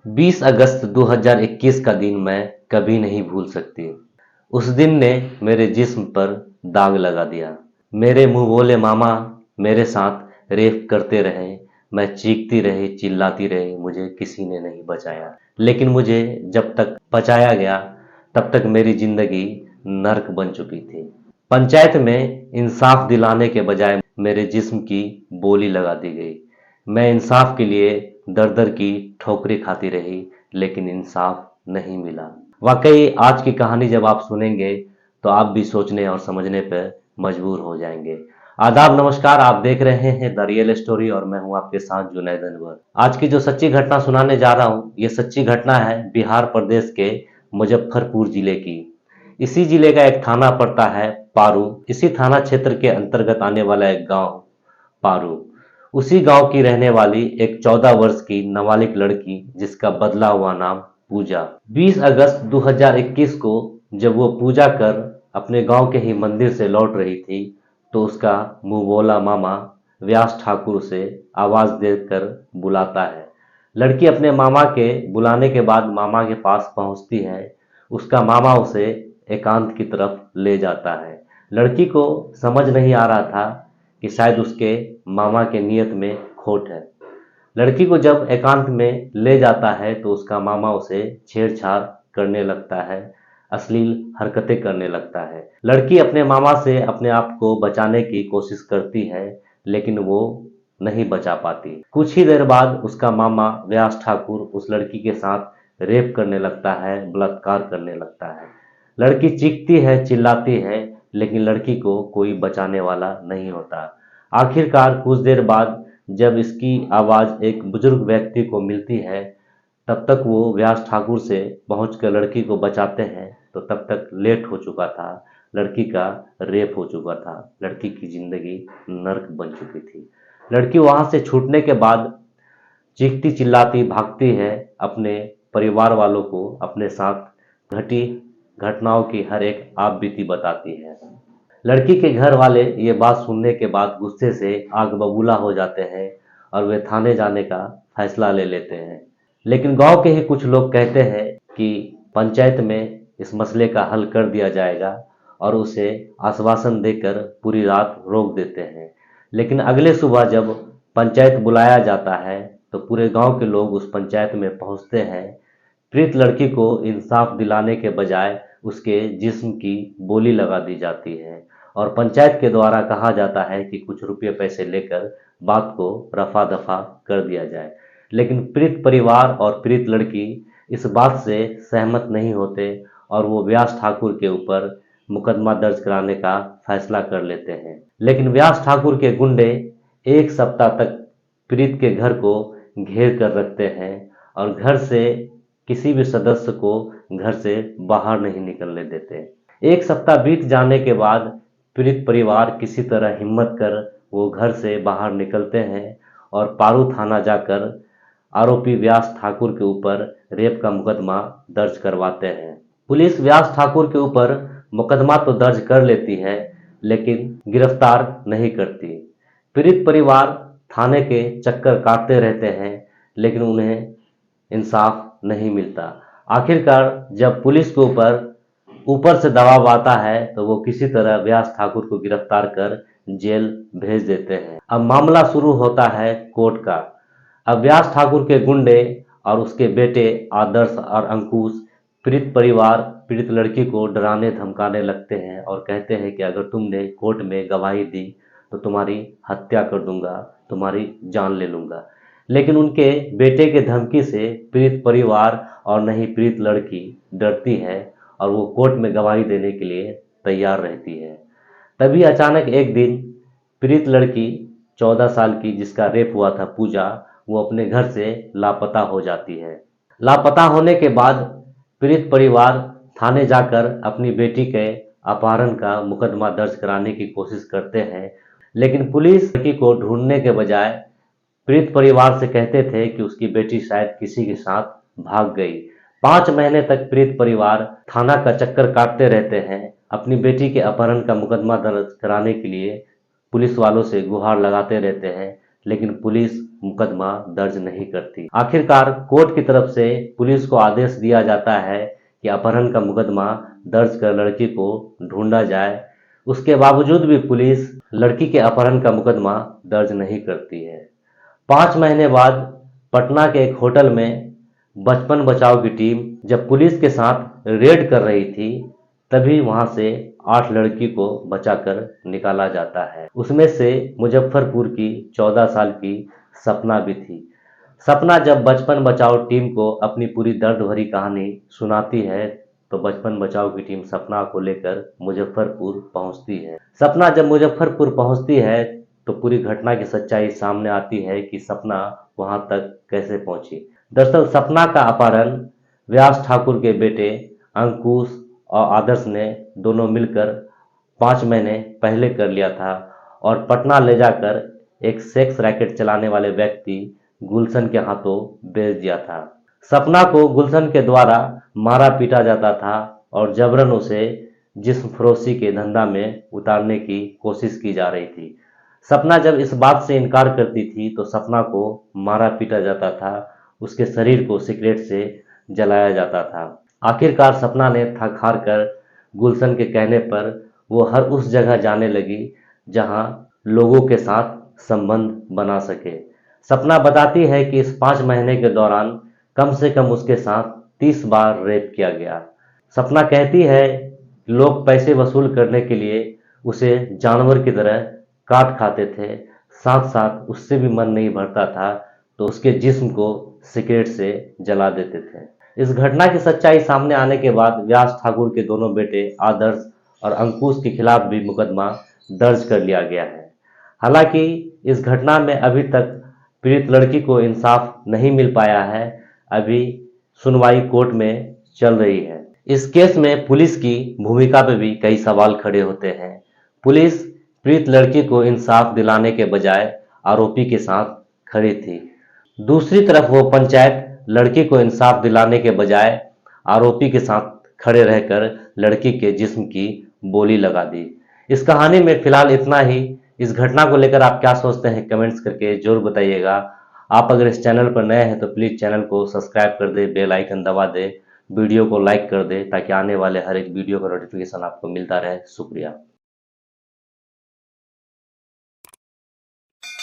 20 अगस्त 2021 का दिन मैं कभी नहीं भूल सकती। उस दिन ने मेरे जिस्म पर दाग लगा दिया। मेरे मुंह बोले मामा मेरे साथ रेप करते रहे। मैं चीखती रही, चिल्लाती रही, मुझे किसी ने नहीं बचाया। लेकिन मुझे जब तक बचाया गया तब तक मेरी जिंदगी नर्क बन चुकी थी। पंचायत में इंसाफ दिलाने के बजाय मेरे जिस्म की बोली लगा दी गई। मैं इंसाफ के लिए दर दर की ठोकरें खाती रही, लेकिन इंसाफ नहीं मिला। वाकई आज की कहानी जब आप सुनेंगे तो आप भी सोचने और समझने पर मजबूर हो जाएंगे। आदाब, नमस्कार। आप देख रहे हैं द रियल स्टोरी और मैं हूं आपके साथ जुनैद अनवर। आज की जो सच्ची घटना सुनाने जा रहा हूं, ये सच्ची घटना है बिहार प्रदेश के मुजफ्फरपुर जिले की। इसी जिले का एक थाना पड़ता है पारू। इसी थाना क्षेत्र के अंतर्गत आने वाला एक गांव पारू। उसी गांव की रहने वाली एक 14 वर्ष की नाबालिग लड़की जिसका बदला हुआ नाम पूजा। 20 अगस्त 2021 को जब वो पूजा कर अपने गांव के ही मंदिर से लौट रही थी तो उसका मुंह बोला मामा व्यास ठाकुर उसे आवाज देकर बुलाता है। लड़की अपने मामा के बुलाने के बाद मामा के पास पहुंचती है। उसका मामा उसे एकांत की तरफ ले जाता है। लड़की को समझ नहीं आ रहा था कि शायद उसके मामा के नियत में खोट है। लड़की को जब एकांत में ले जाता है तो उसका मामा उसे छेड़छाड़ करने लगता है, अश्लील हरकतें करने लगता है। लड़की अपने मामा से अपने आप को बचाने की कोशिश करती है, लेकिन वो नहीं बचा पाती। कुछ ही देर बाद उसका मामा व्यास ठाकुर उस लड़की के साथ रेप करने लगता है, बलात्कार करने लगता है। लड़की चीखती है, चिल्लाती है, लेकिन लड़की को कोई बचाने वाला नहीं होता। आखिरकार कुछ देर बाद जब इसकी आवाज़ एक बुजुर्ग व्यक्ति को मिलती है, तब तक वो व्यास ठाकुर से पहुंचकर लड़की को बचाते हैं तो तब तक लेट हो चुका था। लड़की का रेप हो चुका था। लड़की की जिंदगी नर्क बन चुकी थी। लड़की वहां से छूटने के बाद चीखती चिल्लाती भागती है, अपने परिवार वालों को अपने साथ घटी घटनाओं की हर एक आप बीती बताती है। लड़की के घर वाले ये बात सुनने के बाद गुस्से से आग बबूला हो जाते हैं और वे थाने जाने का फैसला ले लेते हैं। लेकिन गांव के ही कुछ लोग कहते हैं कि पंचायत में इस मसले का हल कर दिया जाएगा और उसे आश्वासन देकर पूरी रात रोक देते हैं। लेकिन अगले सुबह जब पंचायत बुलाया जाता है तो पूरे गांव के लोग उस पंचायत में पहुंचते हैं। पीड़ित लड़की को इंसाफ दिलाने के बजाय उसके जिस्म की बोली लगा दी जाती है और पंचायत के द्वारा कहा जाता है कि कुछ रुपये पैसे लेकर बात को रफा दफा कर दिया जाए। लेकिन पीड़ित परिवार और पीड़ित लड़की इस बात से सहमत नहीं होते और वो व्यास ठाकुर के ऊपर मुकदमा दर्ज कराने का फैसला कर लेते हैं। लेकिन व्यास ठाकुर के गुंडे एक सप्ताह तक पीड़ित के घर को घेर कर रखते हैं और घर से किसी भी सदस्य को घर से बाहर नहीं निकलने देते। एक सप्ताह बीत जाने के बाद पीड़ित परिवार किसी तरह हिम्मत कर वो घर से बाहर निकलते हैं और पारू थाना जाकर आरोपी व्यास ठाकुर के ऊपर रेप का मुकदमा दर्ज करवाते हैं। पुलिस व्यास ठाकुर के ऊपर मुकदमा तो दर्ज कर लेती है, लेकिन गिरफ्तार नहीं करती। पीड़ित परिवार थाने के चक्कर काटते रहते हैं, लेकिन उन्हें इंसाफ नहीं मिलता। आखिरकार जब पुलिस के ऊपर से दबाव आता है तो वो किसी तरह व्यास ठाकुर को गिरफ्तार कर जेल भेज देते हैं। अब मामला शुरू होता है कोर्ट का। अब व्यास ठाकुर के गुंडे और उसके बेटे आदर्श और अंकुश पीड़ित परिवार पीड़ित लड़की को डराने धमकाने लगते हैं और कहते हैं कि अगर तुमने कोर्ट में गवाही दी तो तुम्हारी हत्या कर दूंगा, तुम्हारी जान ले लूंगा। लेकिन उनके बेटे के धमकी से पीड़ित परिवार और नहीं पीड़ित लड़की डरती है और वो कोर्ट में गवाही देने के लिए तैयार रहती है। तभी अचानक एक दिन पीड़ित लड़की 14 साल की जिसका रेप हुआ था पूजा, वो अपने घर से लापता हो जाती है। लापता होने के बाद पीड़ित परिवार थाने जाकर अपनी बेटी के अपहरण का मुकदमा दर्ज कराने की कोशिश करते हैं, लेकिन पुलिस लड़की को ढूंढने के बजाय पीड़ित परिवार से कहते थे कि उसकी बेटी शायद किसी के साथ भाग गई। 5 महीने तक पीड़ित परिवार थाना का चक्कर काटते रहते हैं, अपनी बेटी के अपहरण का मुकदमा दर्ज कराने के लिए पुलिस वालों से गुहार लगाते रहते हैं, लेकिन पुलिस मुकदमा दर्ज नहीं करती। आखिरकार कोर्ट की तरफ से पुलिस को आदेश दिया जाता है कि अपहरण का मुकदमा दर्ज कर लड़की को ढूंढा जाए। उसके बावजूद भी पुलिस लड़की के अपहरण का मुकदमा दर्ज नहीं करती है। 5 महीने बाद पटना के एक होटल में बचपन बचाओ की टीम जब पुलिस के साथ रेड कर रही थी, तभी वहां से 8 लड़की को बचाकर निकाला जाता है। उसमें से मुजफ्फरपुर की 14 साल की सपना भी थी। सपना जब बचपन बचाओ टीम को अपनी पूरी दर्द भरी कहानी सुनाती है, तो बचपन बचाओ की टीम सपना को लेकर मुजफ्फरपुर पहुंचती है। सपना जब मुजफ्फरपुर पहुंचती है तो पूरी घटना की सच्चाई सामने आती है कि सपना वहां तक कैसे पहुंची। दरअसल सपना का अपहरण व्यास ठाकुर के बेटे अंकुश और आदर्श ने दोनों मिलकर 5 महीने पहले कर लिया था और पटना ले जाकर एक सेक्स रैकेट चलाने वाले व्यक्ति गुलशन के हाथों बेच दिया था। सपना को गुलशन के द्वारा मारा पीटा जाता था और जबरन उसे जिस्म फरोशी के धंधा में उतारने की कोशिश की जा रही थी। सपना जब इस बात से इनकार करती थी तो सपना को मारा पीटा जाता था, उसके शरीर को सिगरेट से जलाया जाता था। आखिरकार सपना ने थक हार कर गुलशन के कहने पर वो हर उस जगह जाने लगी जहां लोगों के साथ संबंध बना सके। सपना बताती है कि इस 5 महीने के दौरान कम से कम उसके साथ 30 बार रेप किया गया। सपना कहती है लोग पैसे वसूल करने के लिए उसे जानवर की तरह काट खाते थे, साथ साथ उससे भी मन नहीं भरता था तो उसके जिस्म को सिगरेट से जला देते थे। इस घटना की सच्चाई सामने आने के बाद व्यास ठाकुर के दोनों बेटे आदर्श और अंकुश के खिलाफ भी मुकदमा दर्ज कर लिया गया है। हालांकि इस घटना में अभी तक पीड़ित लड़की को इंसाफ नहीं मिल पाया है। अभी सुनवाई कोर्ट में चल रही है। इस केस में पुलिस की भूमिका पे भी कई सवाल खड़े होते हैं। पुलिस पीड़ित लड़की को इंसाफ दिलाने के बजाय आरोपी के साथ खड़ी थी। दूसरी तरफ वो पंचायत लड़की को इंसाफ दिलाने के बजाय आरोपी के साथ खड़े रहकर लड़की के जिस्म की बोली लगा दी। इस कहानी में फिलहाल इतना ही। इस घटना को लेकर आप क्या सोचते हैं कमेंट्स करके जरूर बताइएगा। आप अगर इस चैनल पर नए हैं तो प्लीज़ चैनल को सब्सक्राइब कर दे, बेल आइकन दबा दे, वीडियो को लाइक कर दे ताकि आने वाले हर एक वीडियो का नोटिफिकेशन आपको मिलता रहे। शुक्रिया।